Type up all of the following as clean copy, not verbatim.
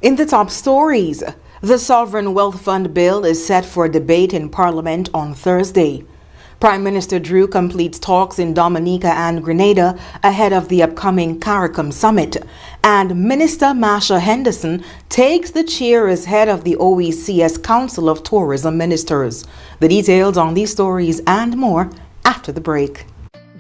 In the top stories, the Sovereign Wealth Fund bill is set for debate in Parliament on Thursday. Prime Minister Drew completes talks in Dominica and Grenada ahead of the upcoming CARICOM summit, and Minister Masha Henderson takes the chair as head of the OECS Council of Tourism Ministers. The details on these stories and more after the break.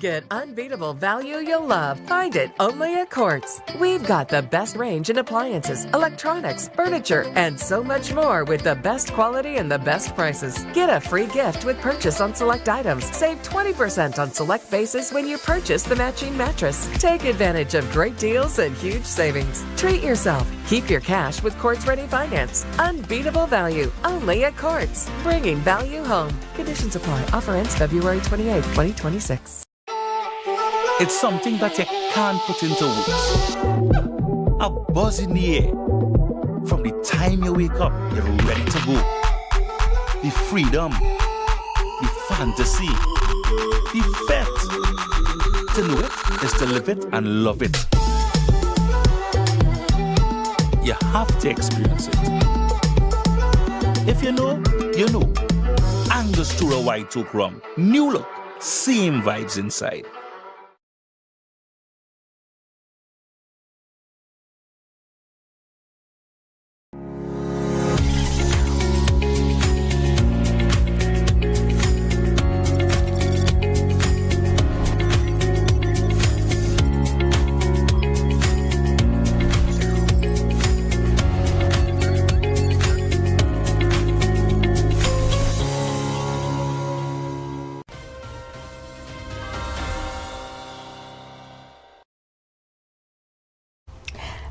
Get unbeatable value you'll love. Find it only at Quartz. We've got the best range in appliances, electronics, furniture, and so much more with the best quality and the best prices. Get a free gift with purchase on select items. Save 20% on select bases when you purchase the matching mattress. Take advantage of great deals and huge savings. Treat yourself. Keep your cash with Quartz Ready Finance. Unbeatable value only at Quartz. Bringing value home. Conditions apply. Offer ends February 28, 2026. It's something that you can't put into words. A buzz in the air. From the time you wake up, you're ready to go. The freedom, the fantasy, the fete. To know it is to live it and love it. You have to experience it. If you know, you know. Angostura White Oak Rum. New look, same vibes inside.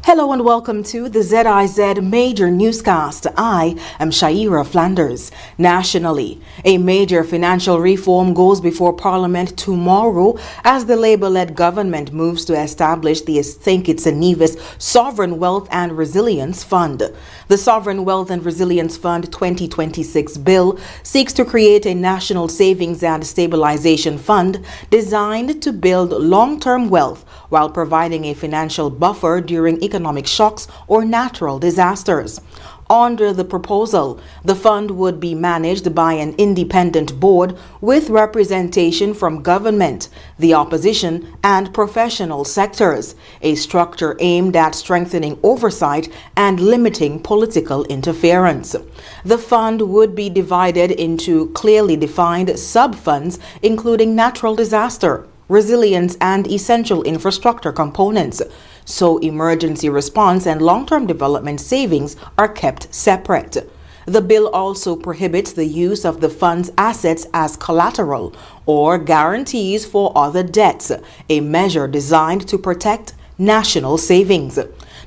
Hello and welcome to the ZIZ Major Newscast. I am Shaira Flanders. Nationally, a major financial reform goes before Parliament tomorrow as the Labour-led government moves to establish the Think It's a Nevis Sovereign Wealth and Resilience Fund. The Sovereign Wealth and Resilience Fund 2026 bill seeks to create a national savings and stabilization fund designed to build long-term wealth while providing a financial buffer during economic shocks or natural disasters. Under the proposal, the fund would be managed by an independent board with representation from government, the opposition, and professional sectors, a structure aimed at strengthening oversight and limiting political interference. The fund would be divided into clearly defined sub-funds, including natural disaster, resilience, and essential infrastructure components, so emergency response and long-term development savings are kept separate. The bill also prohibits the use of the fund's assets as collateral or guarantees for other debts, a measure designed to protect national savings.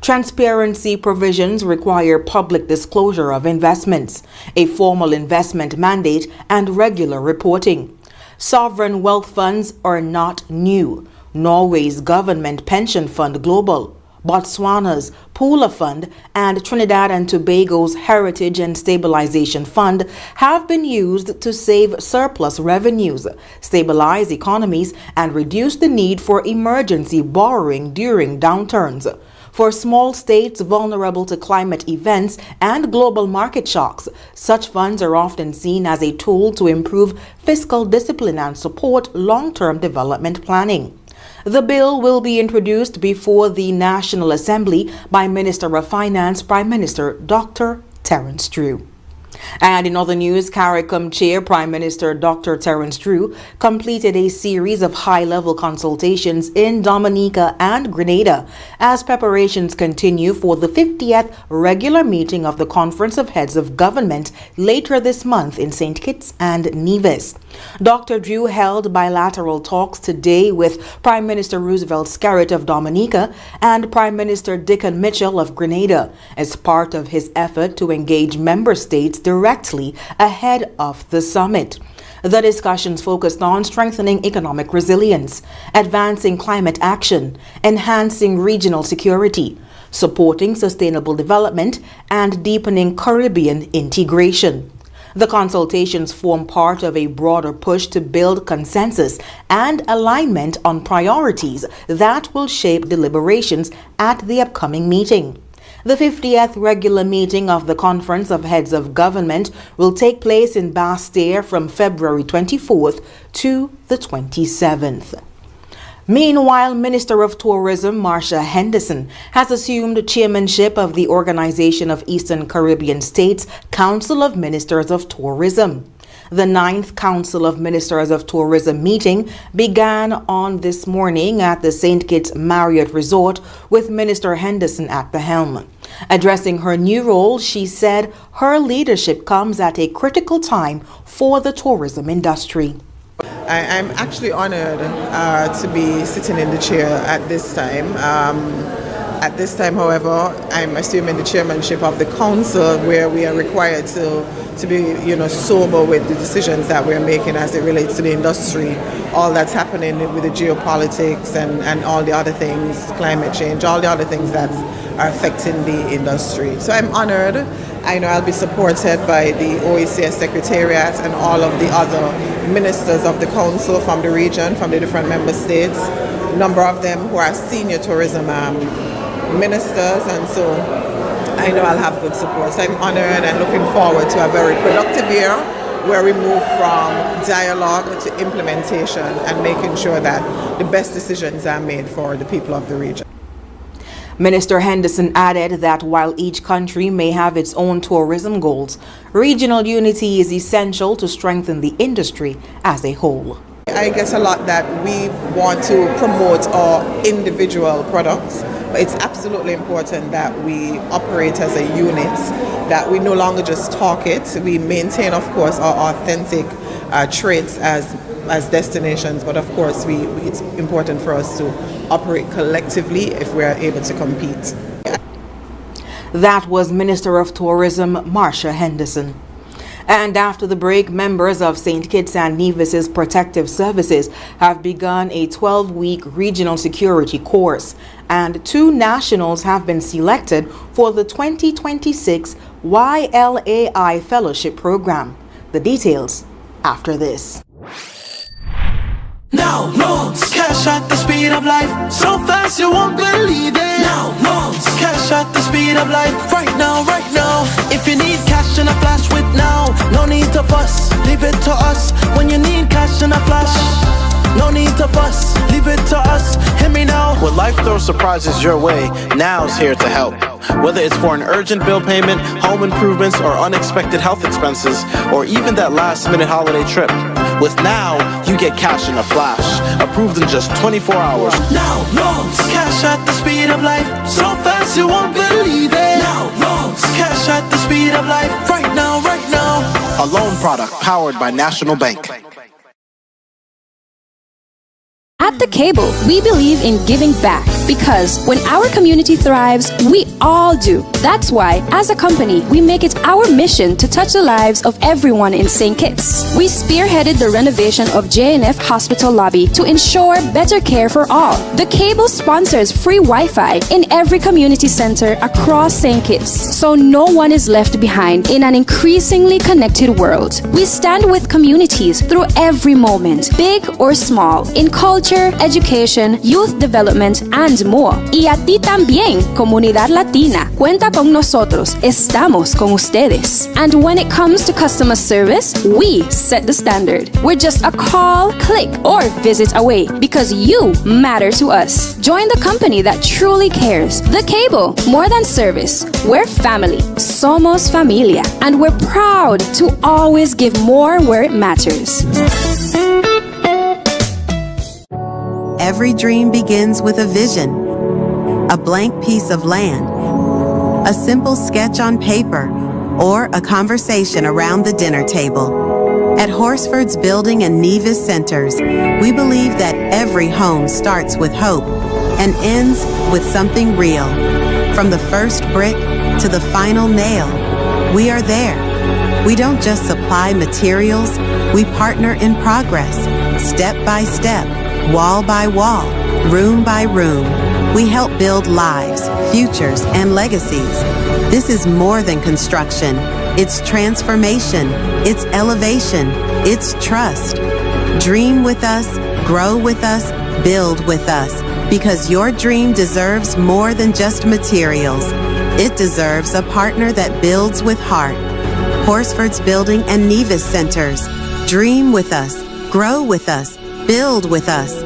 Transparency provisions require public disclosure of investments, a formal investment mandate, and regular reporting. Sovereign wealth funds are not new. Norway's government pension fund Global, Botswana's Pula Fund, and Trinidad and Tobago's Heritage and Stabilization Fund have been used to save surplus revenues, stabilize economies, and reduce the need for emergency borrowing during downturns. For small states vulnerable to climate events and global market shocks, such funds are often seen as a tool to improve fiscal discipline and support long-term development planning. The bill will be introduced before the National Assembly by Minister of Finance, Prime Minister Dr. Terence Drew. And in other news, CARICOM Chair Prime Minister Dr. Terence Drew completed a series of high-level consultations in Dominica and Grenada as preparations continue for the 50th regular meeting of the Conference of Heads of Government later this month in St. Kitts and Nevis. Dr. Drew held bilateral talks today with Prime Minister Roosevelt Skerrit of Dominica and Prime Minister Dickon Mitchell of Grenada as part of his effort to engage member states directly ahead of the summit. The discussions focused on strengthening economic resilience, advancing climate action, enhancing regional security, supporting sustainable development, and deepening Caribbean integration. The consultations form part of a broader push to build consensus and alignment on priorities that will shape deliberations at the upcoming meeting. The 50th regular meeting of the Conference of Heads of Government will take place in Bastille from February 24th to the 27th. Meanwhile, Minister of Tourism Marsha Henderson has assumed chairmanship of the Organization of Eastern Caribbean States Council of Ministers of Tourism. The 9th Council of Ministers of Tourism meeting began on this morning at the St. Kitts Marriott Resort with Minister Henderson at the helm. Addressing her new role, she said her leadership comes at a critical time for the tourism industry. I'm actually honored to be sitting in the chair at this time. At this time, however, I'm assuming the chairmanship of the council, where we are required to be, sober with the decisions that we're making as it relates to the industry, all that's happening with the geopolitics and all the other things, climate change, all the other things that are affecting the industry. So I'm honored. I know I'll be supported by the OECS Secretariat and all of the other ministers of the council from the region, from the different member states, a number of them who are senior tourism ministers, and so I know I'll have good support. So I'm honored and looking forward to a very productive year where we move from dialogue to implementation and making sure that the best decisions are made for the people of the region. Minister Henderson added that while each country may have its own tourism goals, regional unity is essential to strengthen the industry as a whole. I guess a lot that we want to promote our individual products, but it's absolutely important that we operate as a unit, that we no longer just talk it. We maintain, of course, our authentic traits as destinations, but of course it's important for us to operate collectively if we are able to compete. That was Minister of Tourism Marsha Henderson. And after the break, members of St. Kitts and Nevis's Protective Services have begun a 12-week regional security course, and 2 nationals have been selected for the 2026 YLAI Fellowship Program. The details after this. Now loans, cash at the speed of life, so fast you won't believe it. Now loans, cash at the speed of life, right now, right now. If you need cash in a flash with now, no need to fuss, leave it to us. When you need cash in a flash, no need to fuss, leave it to us. Hear me now. When life throws surprises your way, now's here to help. Whether it's for an urgent bill payment, home improvements, or unexpected health expenses, or even that last-minute holiday trip, with Now, you get cash in a flash, approved in just 24 hours. Now loans, cash at the speed of life, so fast you won't believe it. Now loans, cash at the speed of life, right now, right now. A loan product powered by National Bank. At The Cable, we believe in giving back because when our community thrives, we all do. That's why, as a company, we make it our mission to touch the lives of everyone in St. Kitts. We spearheaded the renovation of JNF Hospital lobby to ensure better care for all. The Cable sponsors free Wi-Fi in every community center across St. Kitts, so no one is left behind in an increasingly connected world. We stand with communities through every moment, big or small, in culture, education, youth development, and more. Y a ti también, comunidad latina. Cuenta con nosotros. Estamos con ustedes. And when it comes to customer service, we set the standard. We're just a call, click, or visit away because you matter to us. Join the company that truly cares. The Cable, more than service. We're family. Somos familia. And we're proud to always give more where it matters. Every dream begins with a vision, a blank piece of land, a simple sketch on paper, or a conversation around the dinner table. At Horsford's Building and Nevis Centers, we believe that every home starts with hope and ends with something real. From the first brick to the final nail, we are there. We don't just supply materials, we partner in progress, step by step, wall by wall, room by room. We help build lives, futures, and legacies. This is more than construction. It's transformation. It's elevation. It's trust. Dream with us, grow with us, build with us, because your dream deserves more than just materials. It deserves a partner that builds with heart. Horsford's Building and Nevis Centers. Dream with us, grow with us, build with us.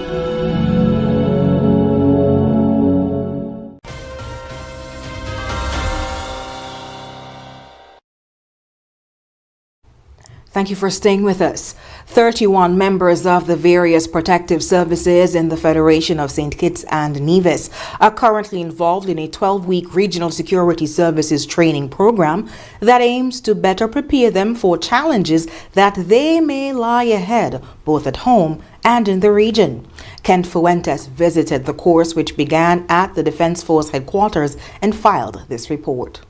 Thank you for staying with us. 31 members of the various protective services in the Federation of St. Kitts and Nevis are currently involved in a 12-week regional security services training program that aims to better prepare them for challenges that they may lie ahead, both at home and in the region. Kent Fuentes visited the course, which began at the Defense Force headquarters, and filed this report.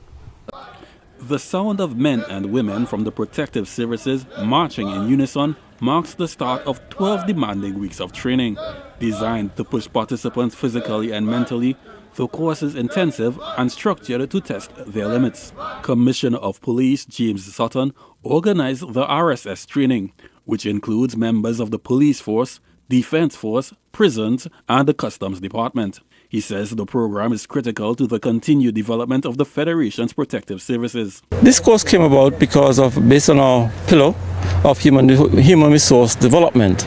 The sound of men and women from the protective services marching in unison marks the start of 12 demanding weeks of training. Designed to push participants physically and mentally, the course is intensive and structured to test their limits. Commissioner of Police James Sutton organized the RSS training, which includes members of the police force, defense force, prisons, and the customs department. He says the program is critical to the continued development of the Federation's protective services. This course came about based on our pillar of human resource development.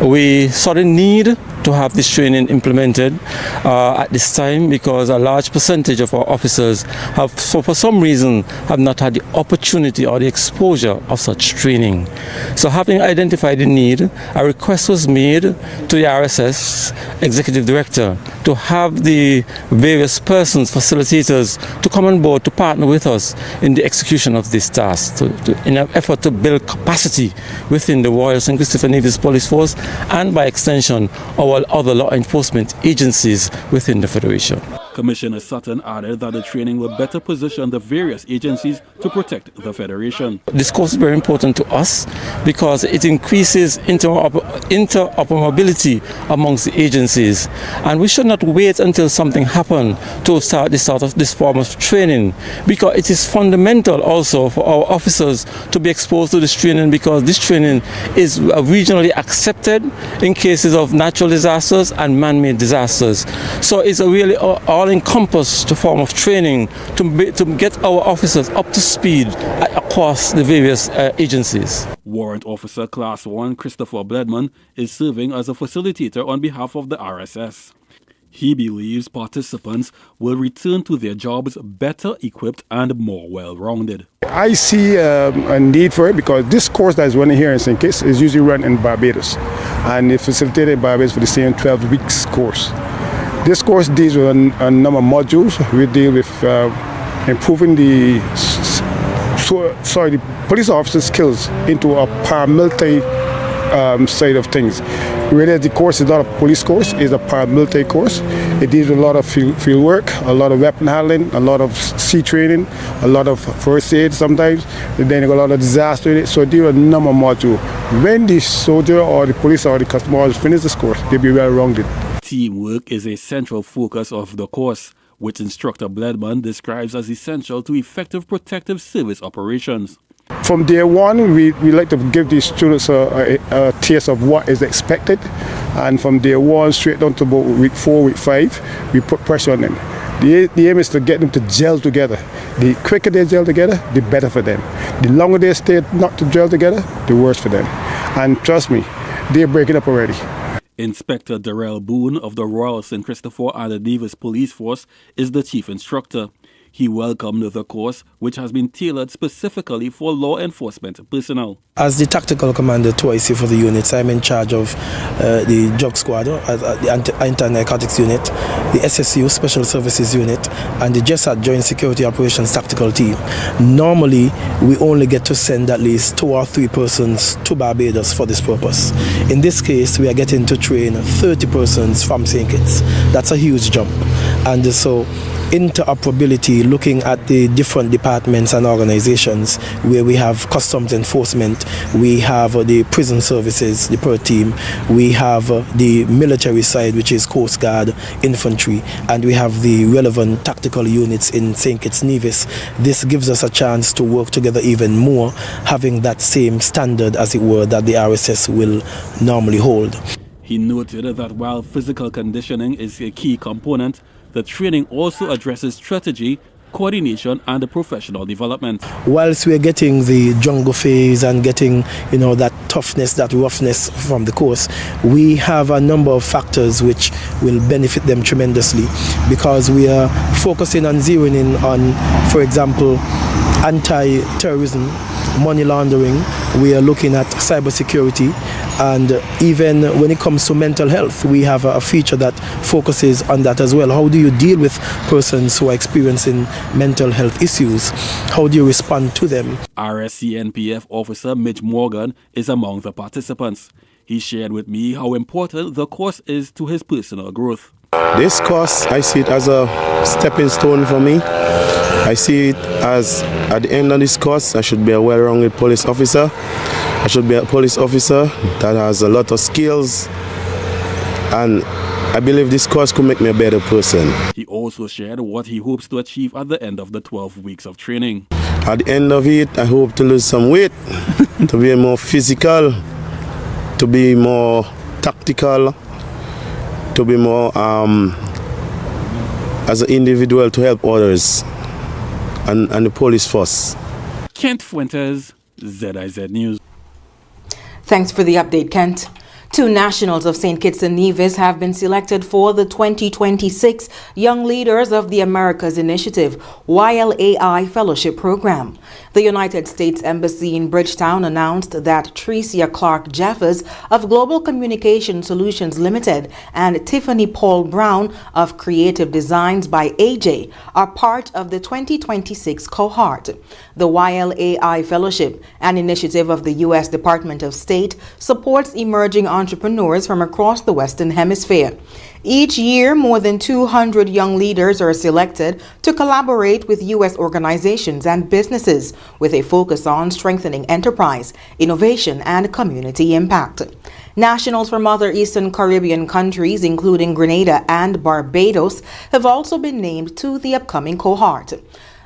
We saw the need to have this training implemented at this time because a large percentage of our officers for some reason have not had the opportunity or the exposure of such training. So having identified the need, a request was made to the RSS Executive Director to have the various persons, facilitators, to come on board to partner with us in the execution of this task, in an effort to build capacity within the Royal St. Christopher Nevis Police Force and by extension our other law enforcement agencies within the Federation. Commissioner Sutton added that the training will better position the various agencies to protect the Federation. This course is very important to us because it increases interoperability amongst the agencies, and we should not wait until something happens to start this form of training, because it is fundamental also for our officers to be exposed to this training, because this training is regionally accepted in cases of natural disasters and man-made disasters. So it's a really all-encompassed form of training to get our officers up to speed across the various agencies. Warrant Officer Class 1 Christopher Bledman is serving as a facilitator on behalf of the RSS. He believes participants will return to their jobs better equipped and more well-rounded. I see a need for it because this course that is running here in St. Kitts is usually run in Barbados, and it's facilitated in Barbados for the same 12 weeks course. This course deals with a number of modules. We deal with improving the police officer skills into a paramilitary side of things. Really, the course is not a police course, it's a paramilitary course. It deals with a lot of field work, a lot of weapon handling, a lot of sea training, a lot of first aid sometimes, and then you got a lot of disaster in it. So it deals with a number of modules. When the soldier or the police or the customer finish this course, they'll be well-rounded. Teamwork is a central focus of the course, which instructor Bledman describes as essential to effective protective service operations. From day one, we like to give these students a taste of what is expected, and from day one straight down to about week 4, week 5, we put pressure on them. The aim is to get them to gel together. The quicker they gel together, the better for them. The longer they stay not to gel together, the worse for them. And trust me, they're breaking up already. Inspector Darrell Boone of the Royal St. Christopher and the Nevis Police Force is the chief instructor. He welcomed the course, which has been tailored specifically for law enforcement personnel. As the tactical commander twice for the units, I'm in charge of the drug squad, the anti-narcotics unit, the SSU Special Services unit, and the JESAT Joint Security Operations Tactical Team. Normally, we only get to send at least 2 or 3 persons to Barbados for this purpose. In this case, we are getting to train 30 persons from St. Kitts. That's a huge jump. And so interoperability, looking at the different departments and organizations where we have customs enforcement, we have the prison services, the PER team, we have the military side, which is Coast Guard, infantry, and we have the relevant tactical units in St. Kitts Nevis. This gives us a chance to work together even more, having that same standard, as it were, that the RSS will normally hold. He noted that while physical conditioning is a key component, the training also addresses strategy coordination, and professional development. Whilst we're getting the jungle phase and getting, that toughness, that roughness from the course, we have a number of factors which will benefit them tremendously, because we are focusing on zeroing in on, for example, anti-terrorism, money laundering. We are looking at cybersecurity, and even when it comes to mental health, we have a feature that focuses on that as well. How do you deal with persons who are experiencing mental health issues? How do you respond to them? RSCNPF officer Mitch Morgan is among the participants. He shared with me how important the course is to his personal growth. This course, I see it as a stepping stone for me. I see it as, at the end of this course, I should be a well-rounded police officer. I should be a police officer that has a lot of skills, and I believe this course could make me a better person. He also shared what he hopes to achieve at the end of the 12 weeks of training. At the end of it, I hope to lose some weight, to be more physical, to be more tactical, to be more as an individual, to help others and the police force. Kent Fuentes, ZIZ News. Thanks for the update, Kent. 2 nationals of St. Kitts and Nevis have been selected for the 2026 Young Leaders of the Americas Initiative YLAI Fellowship Program. The United States Embassy in Bridgetown announced that Tricia Clark Jeffers of Global Communication Solutions Limited and Tiffany Paul Brown of Creative Designs by AJ are part of the 2026 cohort. The YLAI Fellowship, an initiative of the U.S. Department of State, supports emerging entrepreneurs from across the Western Hemisphere. Each year, more than 200 young leaders are selected to collaborate with U.S. organizations and businesses with a focus on strengthening enterprise, innovation, and community impact. Nationals from other Eastern Caribbean countries, including Grenada and Barbados, have also been named to the upcoming cohort.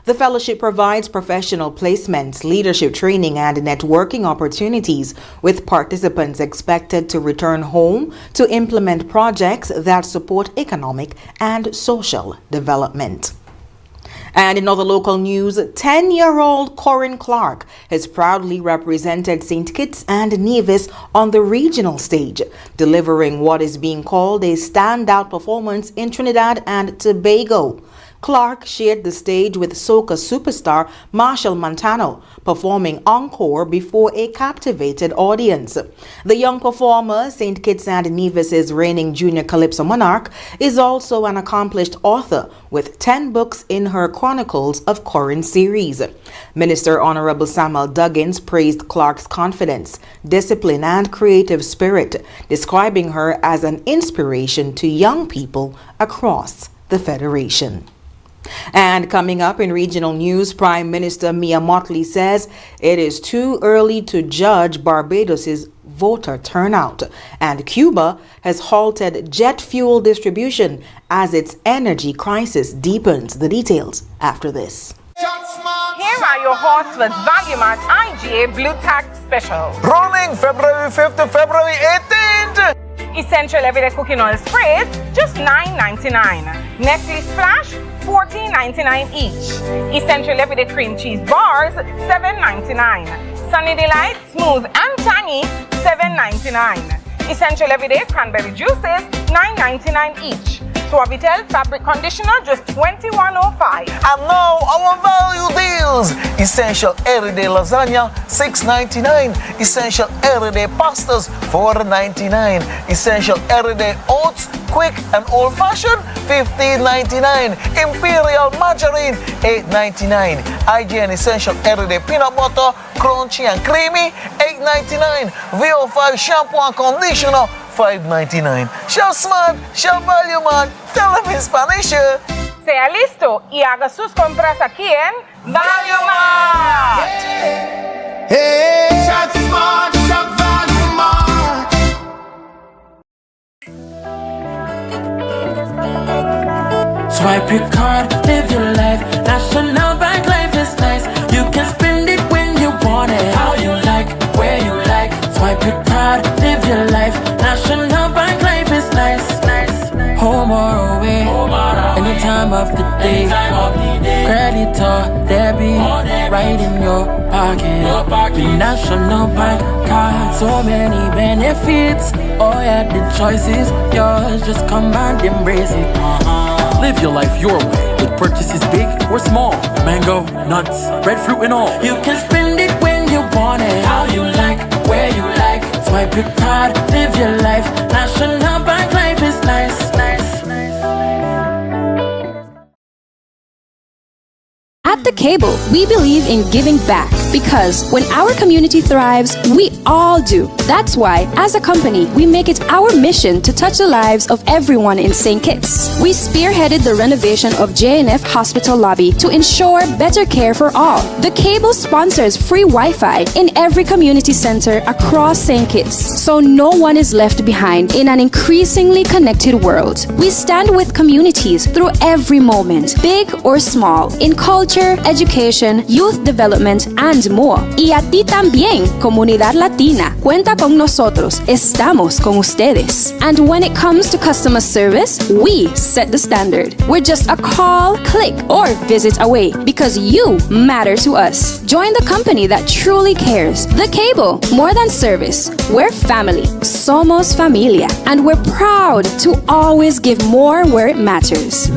The fellowship provides professional placements, leadership training, and networking opportunities, with participants expected to return home to implement projects that support economic and social development. And in other local news, 10-year-old Corinne Clark has proudly represented St. Kitts and Nevis on the regional stage, delivering what is being called a standout performance in Trinidad and Tobago. Clark shared the stage with soca superstar Marshall Montano, performing encore before a captivated audience. The young performer, St. Kitts and Nevis's reigning junior calypso monarch, is also an accomplished author with 10 books in her Chronicles of Corinne series. Minister Honorable Samuel Duggins praised Clark's confidence, discipline, and creative spirit, describing her as an inspiration to young people across the Federation. And coming up in regional news, Prime Minister Mia Mottley says it is too early to judge Barbados's voter turnout, and Cuba has halted jet fuel distribution as its energy crisis deepens. The details after this. Here are your Horsford's Valumat IGA Blue Tax Special. Rolling February 5th to February 18th. Essential Everyday Cooking Oil Sprays, just $9.99. Nestle Splash, $14.99 each. Essential Everyday Cream Cheese Bars, $7.99. Sunny Delight Smooth and Tangy, $7.99. Essential Everyday Cranberry Juices, $9.99 each. Suavitel Fabric Conditioner, just $21.05. And now our value deals. Essential Everyday Lasagna, $6.99. Essential Everyday Pastas, $4.99. Essential Everyday Oats, Quick and Old Fashioned, $15.99. Imperial Margarine, $8.99. IGN Essential Everyday Peanut Butter, Crunchy and Creamy, $8.99. VO5 Shampoo and Conditioner, $5.99. Shell smart, shell value man. Tell them in Spanish. Sea listo y haga sus compras aquí en Value Mart. Hey, shop smart, shop Value Mart. Swipe your card, live your life. National Bank Life is nice. You can spend it when you want it, how you like, where you like. Swipe your card, live your life. National Bank Life is nice. Home or away, any time of the day. Credit debit or debit, right in your pocket. The National Bank card, so many benefits. Oh yeah, the choice is yours. Just come and embrace it. Live your life your way with purchases big or small. Mango, nuts, breadfruit and all. You can spend it when you want it, how you like, where you like. Swipe your card, live your life. National Bank life is nice, nice, nice. At The Cable, we believe in giving back because when our community thrives, we all do. That's why, as a company, we make it our mission to touch the lives of everyone in St. Kitts. We spearheaded the renovation of JNF Hospital lobby to ensure better care for all. The Cable sponsors free Wi-Fi in every community center across St. Kitts, so no one is left behind in an increasingly connected world. We stand with communities through every moment, big or small, in culture, education, youth development, and more. Y a ti también, comunidad latina. Cuenta con nosotros. Estamos con ustedes. And when it comes to customer service, we set the standard. We're just a call, click, or visit away because you matter to us. Join the company that truly cares. The Cable, more than service. We're family. Somos familia. And we're proud to always give more where it matters.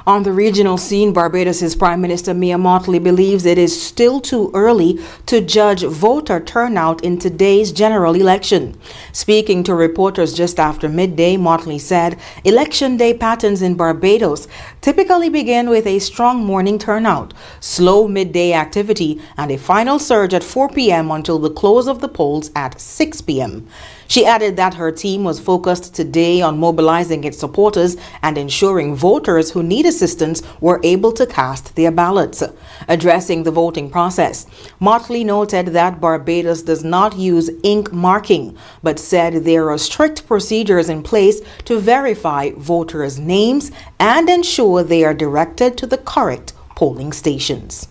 On the regional scene, Barbados' Prime Minister Mia Mottley believes it is still too early to judge voter turnout in today's general election. Speaking to reporters just after midday, Mottley said election day patterns in Barbados typically begin with a strong morning turnout, slow midday activity, and a final surge at 4 p.m. until the close of the polls at 6 p.m. She added that her team was focused today on mobilizing its supporters and ensuring voters who need assistance were able to cast their ballots. Addressing the voting process, Mottley noted that Barbados does not use ink marking, but said there are strict procedures in place to verify voters' names and ensure they are directed to the correct polling stations.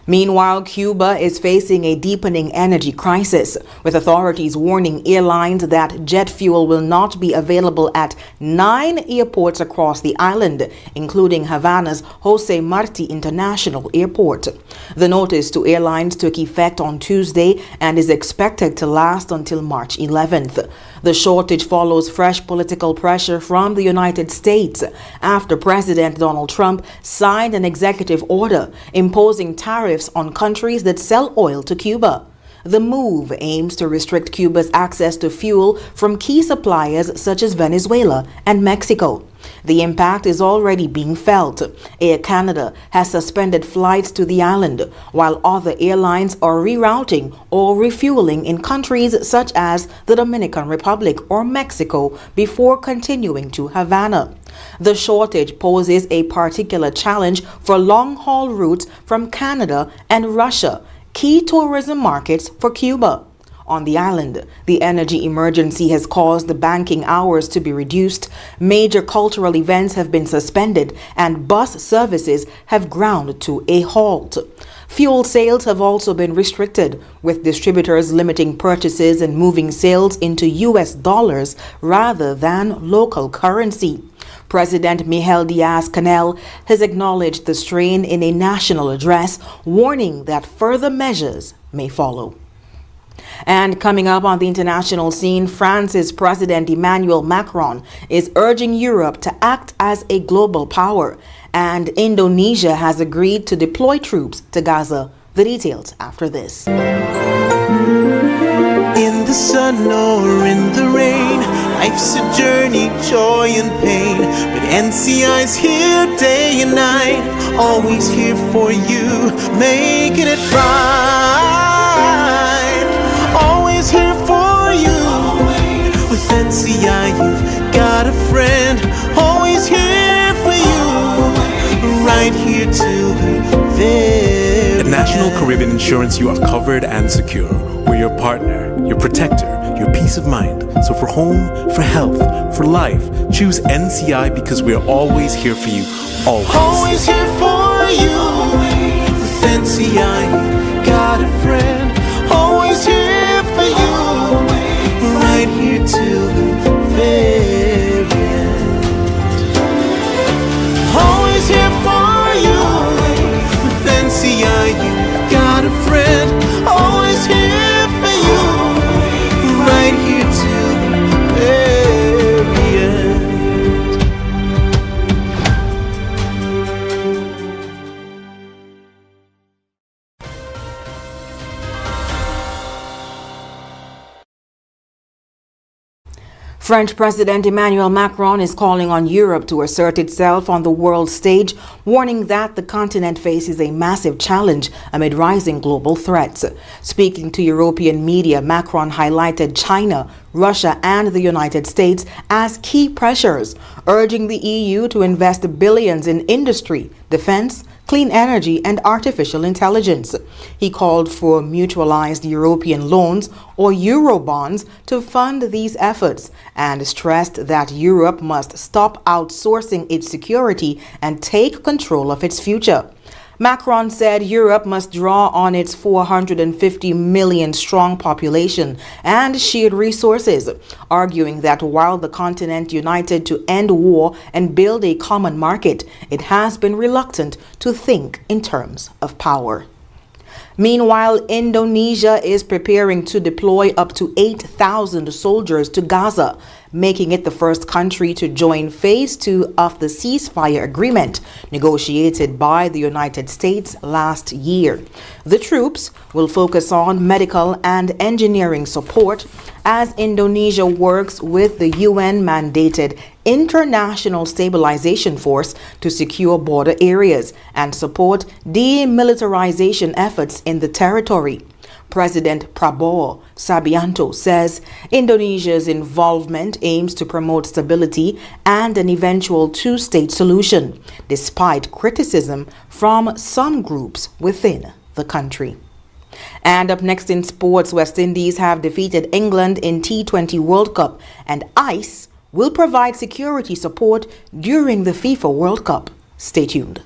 Meanwhile, Cuba is facing a deepening energy crisis, with authorities warning airlines that jet fuel will not be available at 9 airports across the island, including Havana's Jose Marti International Airport. The notice to airlines took effect on Tuesday and is expected to last until March 11th. The shortage follows fresh political pressure from the United States after President Donald Trump signed an executive order imposing tariffs on countries that sell oil to Cuba. The move aims to restrict Cuba's access to fuel from key suppliers such as Venezuela and Mexico. The impact is already being felt. Air Canada has suspended flights to the island, while other airlines are rerouting or refueling in countries such as the Dominican Republic or Mexico before continuing to Havana. The shortage poses a particular challenge for long-haul routes from Canada and Russia, key tourism markets for Cuba. On the island, the energy emergency has caused the banking hours to be reduced, major cultural events have been suspended, and bus services have ground to a halt. Fuel sales have also been restricted, with distributors limiting purchases and moving sales into US dollars rather than local currency. President Miguel Diaz-Canel has acknowledged the strain in a national address, warning that further measures may follow. And coming up on the international scene, France's President Emmanuel Macron is urging Europe to act as a global power, and Indonesia has agreed to deploy troops to Gaza. The details after this. In the sun or in the rain, life's a journey, joy and pain. But NCI's here day and night, always here for you, making it right. Always here for you. With NCI you've got a friend, always here for you. Right here till the very National Caribbean Insurance, you are covered and secure. We're your partner, your protector, your peace of mind. So for home, for health, for life, choose NCI because we're always here for you. Always here for you. With NCI, got a friend. Always here for you. Right here till the very end. Always here for you. With NCI, you've got a friend. Always here for you. Right here till the very end. French President Emmanuel Macron is calling on Europe to assert itself on the world stage, warning that the continent faces a massive challenge amid rising global threats. Speaking to European media, Macron highlighted China, Russia, and the United States as key pressures, urging the EU to invest billions in industry, defense, clean energy, and artificial intelligence. He called for mutualized European loans or Eurobonds to fund these efforts and stressed that Europe must stop outsourcing its security and take control of its future. Macron said Europe must draw on its 450 million strong population and shared resources, arguing that while the continent united to end war and build a common market, it has been reluctant to think in terms of power. Meanwhile, Indonesia is preparing to deploy up to 8,000 soldiers to Gaza, making it the first country to join Phase 2 of the ceasefire agreement negotiated by the United States last year. The troops will focus on medical and engineering support as Indonesia works with the UN-mandated International Stabilization Force to secure border areas and support demilitarization efforts in the territory. President Prabowo Subianto says Indonesia's involvement aims to promote stability and an eventual two-state solution, despite criticism from some groups within the country. And up next in sports, West Indies have defeated England in T20 World Cup, and ICE will provide security support during the FIFA World Cup. Stay tuned.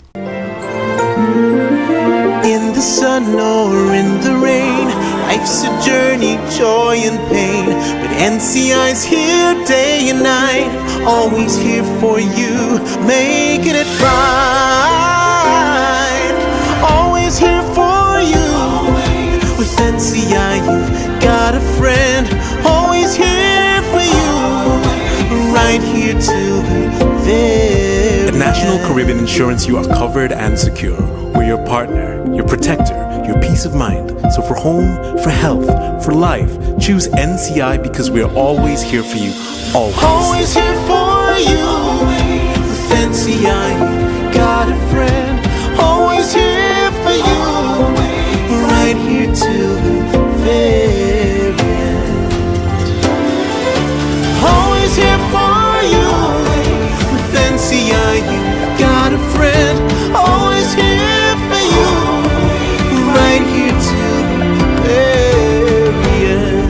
In the sun or in the rain, life's a journey, joy and pain. But NCI's here day and night, always here for you, making it right. Always here for you. With NCI, you've got a friend, always here for you, right here till the very At National Caribbean Insurance, you are covered and secure. We're your partner, your protector, your peace of mind. So for home, for health, for life, choose NCI because we're always here for you. Always here for you. With NCI, you've got a friend, always here for you, right here till the very end. Always here for you. With NCI, you've got a friend, always here for you, right here till the very end.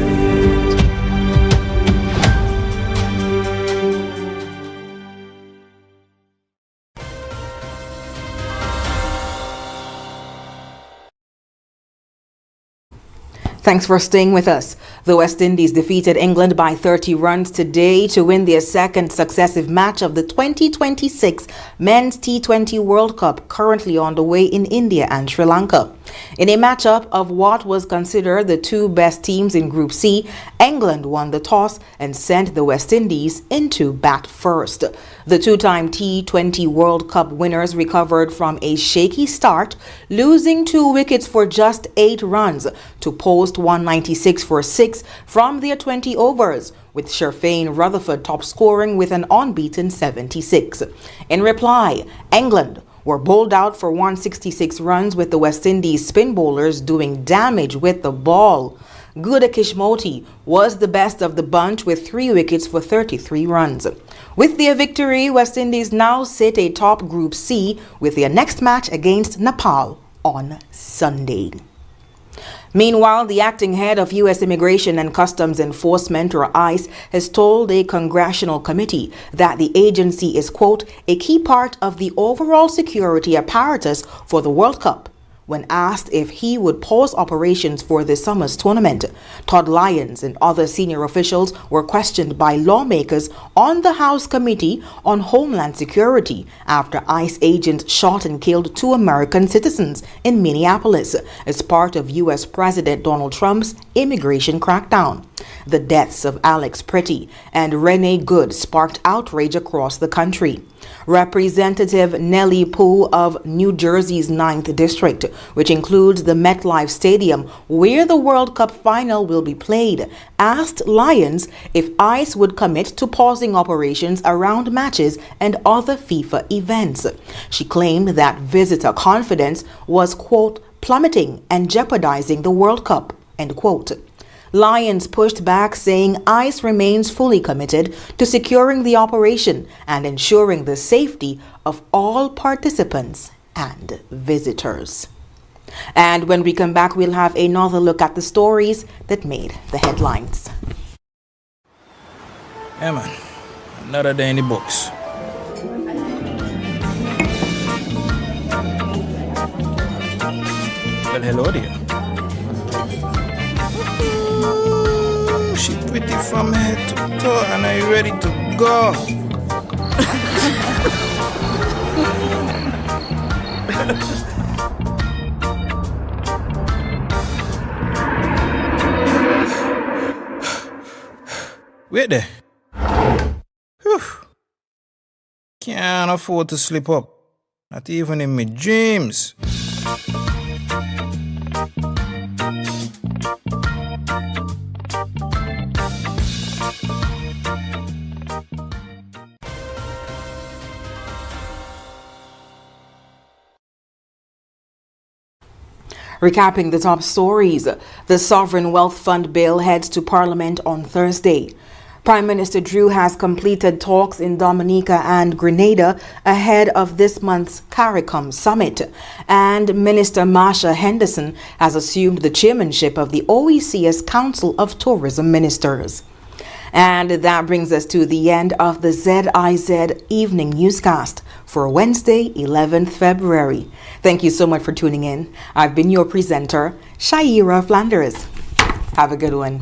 Thanks for staying with us. The West Indies defeated England by 30 runs today to win their second successive match of the 2026 Men's T20 World Cup, currently on the way in India and Sri Lanka. In a matchup of what was considered the two best teams in Group C, England won the toss and sent the West Indies into bat first. The two-time T20 World Cup winners recovered from a shaky start, losing 2 wickets for just 8 runs to post 196 for 6 from their 20 overs, with Sherfane Rutherford top scoring with an unbeaten 76. In reply, England were bowled out for 166 runs, with the West Indies spin bowlers doing damage with the ball. Gudakish Moti was the best of the bunch with 3 wickets for 33 runs. With their victory, West Indies now sit atop Group C with their next match against Nepal on Sunday. Meanwhile, the acting head of U.S. Immigration and Customs Enforcement, or ICE, has told a congressional committee that the agency is, quote, a key part of the overall security apparatus for the World Cup. When asked if he would pause operations for this summer's tournament, Todd Lyons and other senior officials were questioned by lawmakers on the House Committee on Homeland Security after ICE agents shot and killed 2 American citizens in Minneapolis as part of U.S. President Donald Trump's immigration crackdown. The deaths of Alex Pretty and Renee Good sparked outrage across the country. Representative Nellie Poole of New Jersey's 9th District, which includes the MetLife Stadium where the World Cup final will be played, asked Lyons if ICE would commit to pausing operations around matches and other FIFA events. She claimed that visitor confidence was, quote, plummeting and jeopardizing the World Cup, end quote. Lyons pushed back, saying ICE remains fully committed to securing the operation and ensuring the safety of all participants and visitors. And when we come back, we'll have another look at the stories that made the headlines. Yeah, man. Another day in the books. Well, hello there. She pretty from head to toe, and are you ready to go? Wait there. Whew. Can't afford to slip up, not even in my dreams. Recapping the top stories, the Sovereign Wealth Fund bill heads to Parliament on Thursday. Prime Minister Drew has completed talks in Dominica and Grenada ahead of this month's CARICOM summit. And Minister Marsha Henderson has assumed the chairmanship of the OECS Council of Tourism Ministers. And that brings us to the end of the ZIZ Evening Newscast for Wednesday, 11th February. Thank you so much for tuning in. I've been your presenter, Shaira Flanders. Have a good one.